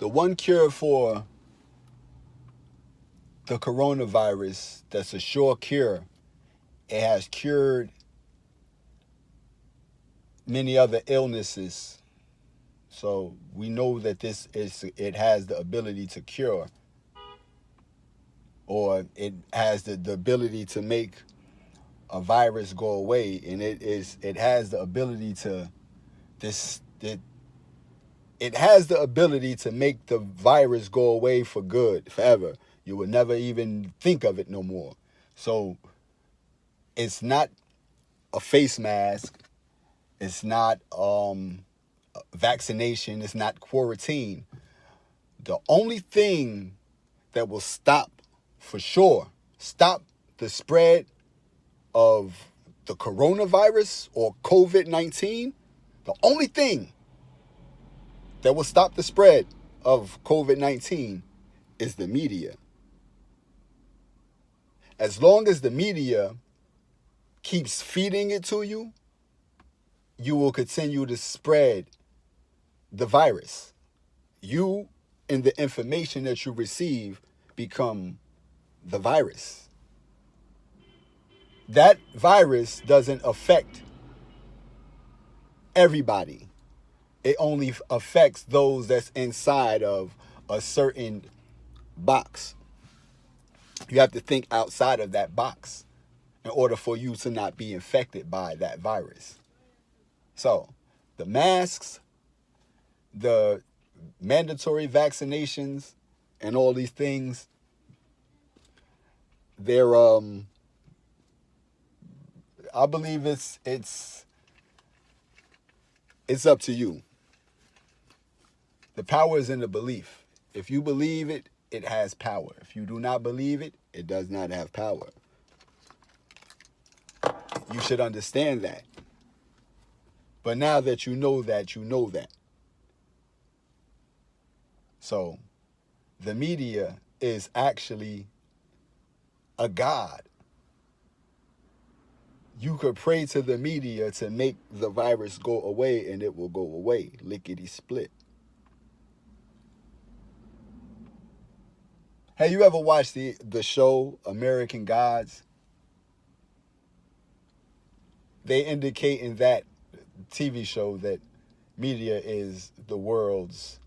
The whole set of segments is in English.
the one cure for the coronavirus that's a sure cure, it has cured many other illnesses. So we know that it has the ability to cure, or it has the ability to make a virus go away, and it has the ability to this it has the ability to make the virus go away for good, forever. You would never even think of it no more. So it's not a face mask. It's not vaccination. It's not quarantine. The only thing that will for sure, stop the spread of the coronavirus or COVID-19, the only thing that will stop the spread of COVID-19 is the media. As long as the media keeps feeding it to you, you will continue to spread the virus. You and the information that you receive become the virus. That virus doesn't affect everybody. It only affects those that's inside of a certain box. You have to think outside of that box in order for you to not be infected by that virus. So, the masks, the mandatory vaccinations, and all these things, they're I believe it's up to you. The power is in the belief. If you believe it, it has power. If you do not believe it, it does not have power. You should understand that. But now that you know that, you know that. So, the media is actually a god. You could pray to the media to make the virus go away, and it will go away. Lickety split. Have you ever watched the show American Gods? They indicate in that TV show that media is the world's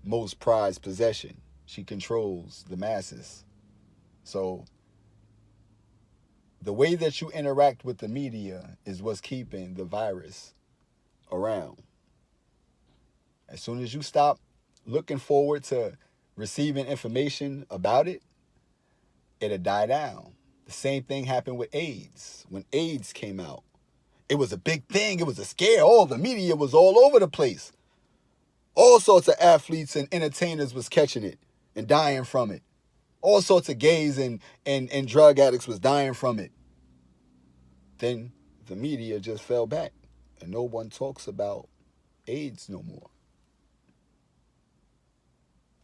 most prized possession. She controls the masses. So the way that you interact with the media is what's keeping the virus around. As soon as you stop looking forward to receiving information about it, it'll die down. The same thing happened with AIDS. When AIDS came out, it was a big thing. It was a scare. Oh, the media was all over the place. All sorts of athletes and entertainers was catching it and dying from it. All sorts of gays and drug addicts was dying from it. Then the media just fell back, and no one talks about AIDS no more.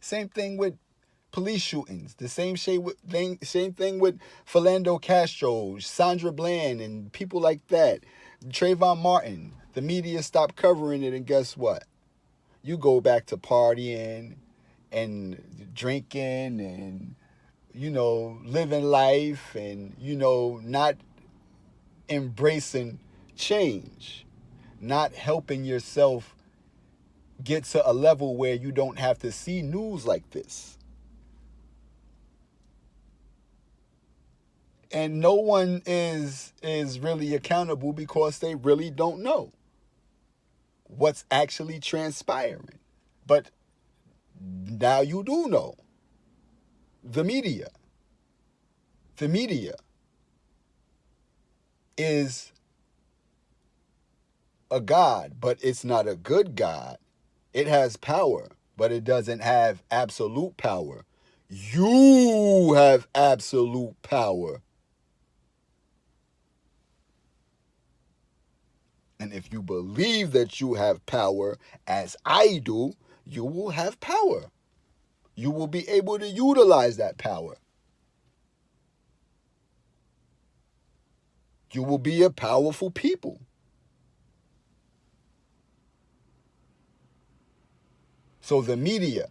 Same thing with police shootings. The same thing with Philando Castro, Sandra Bland, and people like that. Trayvon Martin. The media stopped covering it, and guess what? You go back to partying and drinking and, living life and, not embracing change, not helping yourself get to a level where you don't have to see news like this. And no one is really accountable because they really don't know what's actually transpiring. But now you do know. The media is a god, but it's not a good god. It has power, but it doesn't have absolute power. You have absolute power. And if you believe that you have power, as I do, you will have power. You will be able to utilize that power. You will be a powerful people. So the media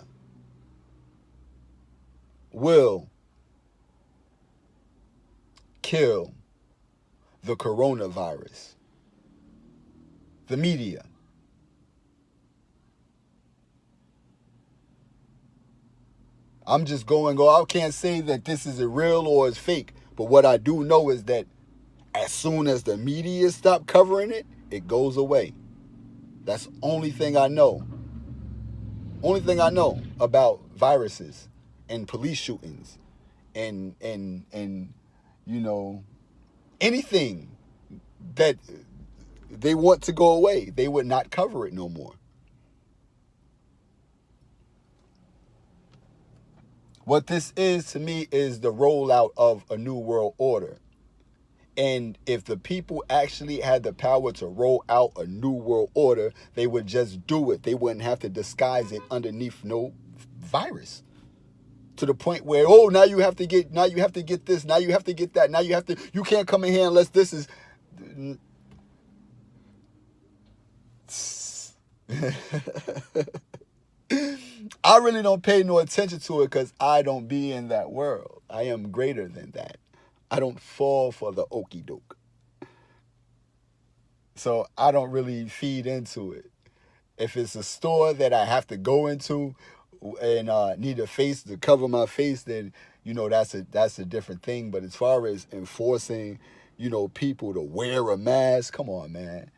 will kill the coronavirus? The media. I'm just I can't say that this is real or it's fake, but what I do know is that as soon as the media stop covering it, it goes away. That's the only thing I know. Only thing I know about viruses and police shootings and you know, anything that they want to go away, they would not cover it no more. What this is to me is the rollout of a new world order. And if the people actually had the power to roll out a new world order, they would just do it. They wouldn't have to disguise it underneath no virus. To the point where, oh, now you have to get this, now you have to get that, you can't come in here unless this is. I really don't pay no attention to it because I don't be in that world. I am greater than that. I don't fall for the okie doke. So I don't really feed into it. If it's a store that I have to go into and need a face to cover my face, then that's a different thing. But as far as enforcing, people to wear a mask, come on, man.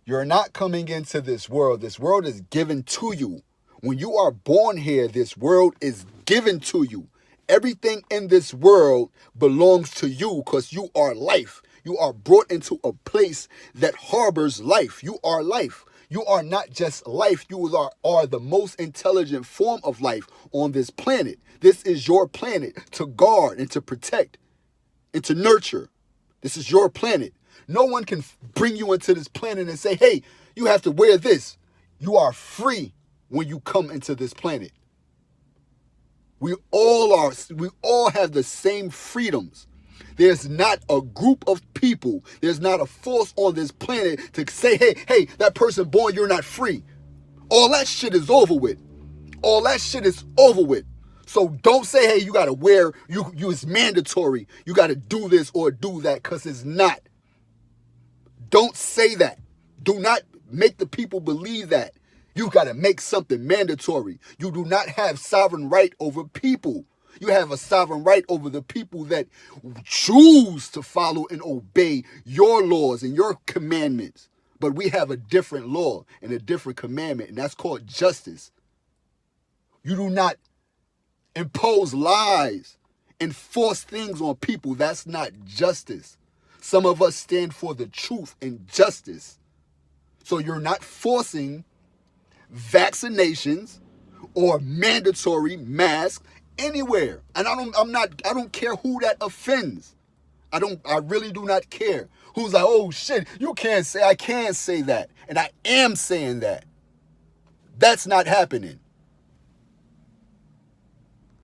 You're not coming into this world. This world is given to you. When you are born here, this world is given to you. Everything in this world belongs to you because you are life. You are brought into a place that harbors life. You are life. You are not just life. You are the most intelligent form of life on this planet. This is your planet to guard and to protect and to nurture. This is your planet. No one can bring you into this planet and say, hey, you have to wear this. You are free when you come into this planet. We all have the same freedoms. There's not a group of people, there's not a force on this planet to say, hey, that person born, you're not free. All that shit is over with. All that shit is over with. So don't say, hey, you gotta wear, it's mandatory. You gotta do this or do that, because it's not. Don't say that. Do not make the people believe that. You got to make something mandatory. You do not have sovereign right over people. You have a sovereign right over the people that choose to follow and obey your laws and your commandments. But we have a different law and a different commandment, and that's called justice. You do not impose lies and force things on people. That's not justice. Some of us stand for the truth and justice. So you're not forcing vaccinations or mandatory masks anywhere. And I don't care who that offends. I really do not care. Who's like, oh shit, I can't say that. And I am saying that. That's not happening.